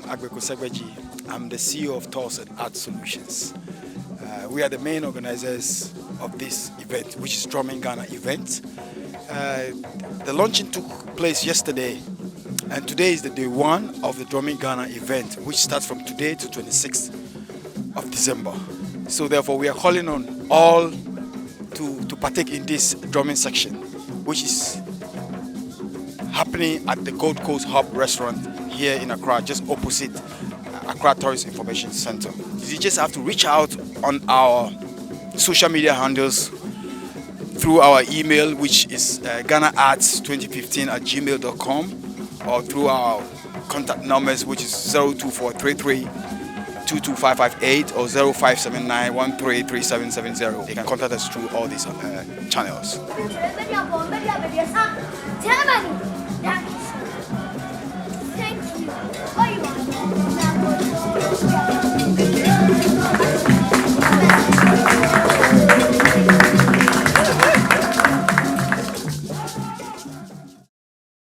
am Agbeko Segbeji. I'm the CEO of Tours and Art Solutions. We are the main organizers of this event, which is Drumming Ghana event. The launching took place yesterday, and today is the day one of the Drumming Ghana event, which starts from today to 26th of December. So therefore, we are calling on all to partake in this drumming section, which is happening at the Gold Coast Hub restaurant here in Accra, just opposite Accra Tourist Information Center. You just have to reach out on our social media handles through our email, which is ghanaarts2015@gmail.com, or through our contact numbers, which is 02433-22558 or 0579-133770. You can contact us through all these channels.